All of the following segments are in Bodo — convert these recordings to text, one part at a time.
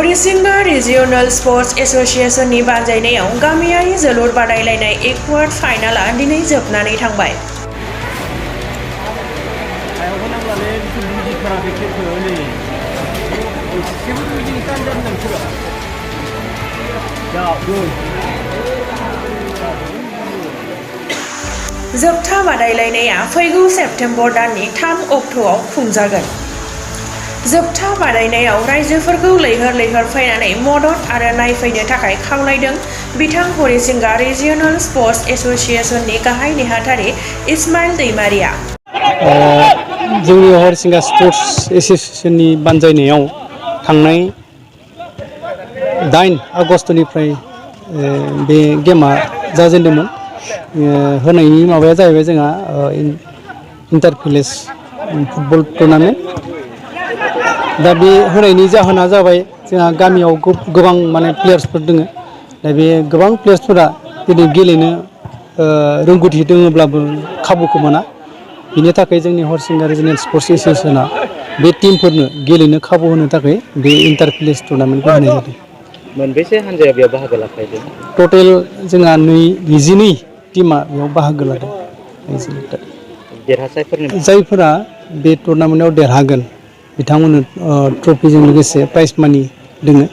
हरिसिंगा रिजियोनल स्पर्ट्स एसोसिएशननि बानजायनायाव गामियारि जोलुर बादायलायनाय क्वार्टर फाइनालआ दिनै जोबनानै थांबाय। जोबथा बादायलायनाया फैगौ सेप्तेम्बर दाननि 3 अक्ट'आव खुंजागोन। जोबथा बादायनायाव रायजोफोरखौ लैहोर फैनानै मदद आरो नायफैनो थाखाय खावलायदों बिथां हरिसिंगा रिजियोनल स्पर्ट्स एसोसिएशननि गाहाय नेहाथारि इस्माइल दैमारिया। जोंनि हरिसिंगा स्पर्ट्स एसोसिएशननि बानजायनायाव थांनाय 8 आगस्तनिफ्राय बे गेमा जाजेनदोंमोन। होनायनि माबाया जाहैबाय जोंहा इन्टार भिलेज फुटबल टुर्नामेन्ट। दा बे होनायनि जाहोना जाबाय जोंहा गामियाव गोबां माने प्लेयार्सफोर दङ। दा बे गोबां प्लेयार्सफोरा दिनै गेलेनो रोंगौथि दङब्लाबो खाबुखौ मोना। बिनि थाखाय जोंनि हरिसिंगा रिजियोनल स्पर्ट्स एसोसिएशना बे टीमफोरनो गेलेनो खाबु होनो थाखाय बे इन्टार भिलेज टुर्नामेन्टखौ होनाय जादों। मोनबेसे हानजाया बेयाव बाहागो लाफैदों? टटेल जोंहा 22 टीमा बेयाव बाहागो लादों। जायफोरा बे टुर्नामेन्टआव देरहागोन बिथांमोननो ट्रफिजों लोगोसे प्राइज मानि दोङो।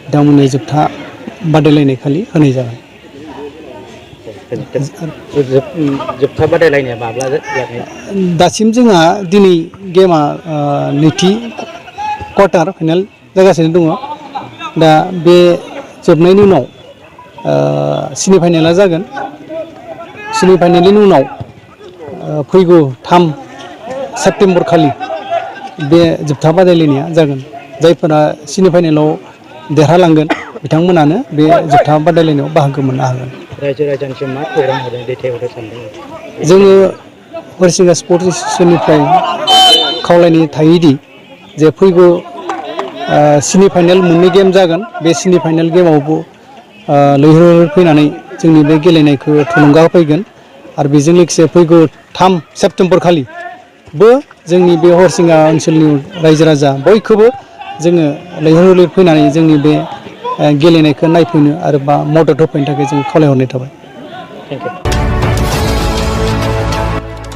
बिथांमोननो जोबथा बादायलायनाय खालि होनाय जागोन। जोबथा बादायलायनाया माब्ला जागोन? दासिम जोंहा दिनै गेमा नैथि क्वार्टार फाइनाल जागासिनो दङ। दा बे जोबनायनि उनाव सेमि फाइनाला जागोन। सेमि फाइनालनि उनाव फैगौ 3 सेप्तेम्बर खालि बे जोबथा बादायलायनाया जागोन। जायफोरा सेमि फाइनालाव देरहालांगोन बिथांमोनानो बे जोबथा बादायलायनायाव बाहागो मोननो हागोन। रायजो राजानिसिम मा खौरां हरनो दैथायहरनो सानदों? जोङो हरिसिंगा स्पर्ट्स एसोसिएशननिफ्राय खावलायनाय थायोदि जे फैगौ सेमि फाइनाल मोननै गेम जागोन। बे सेमि फाइनाल गेमावबो लैहोर फैनानै जोंनि बे गेलेनायखौ थुलुंगा होफैगोन। आरो बेजों लोगोसे फैगौ 3 सेप्तेम्बर खालिबो जोंनि बे हरिसिंगा ओनसोलनि रायजो राजा बयखौबो जोङो लैहोर फैनानै जोंनि बे गेलेनायखौ नायफैनो आरो बा मदद होफैनो थाखाय जों खावलायहरनाय थाबाय।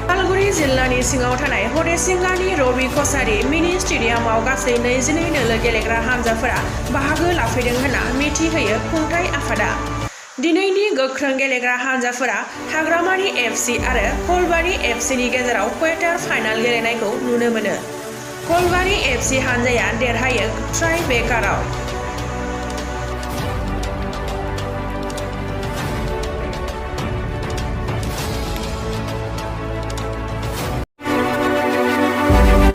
उदालगुरि जिल्लानि सिङाव थानाय हरिसिंगानि रबि कसारी मिनि स्टेडियामाव गासै 22 नोलो गेलेग्रा हानजाफोरा बाहागो लाफैदों होनना मिथिहोयो खुंथाय आफादा। दिनैनि गोख्रों गेलेग्रा हानजाफोरा हाग्रामारि एफसि आरो कलबारि एफसिनि गेजेराव क्वार्टार फाइनाल गेलेनायखौ नुनो मोनो। कलबारि एफसि हानजाया देरहायो ट्राइ बेकाराव।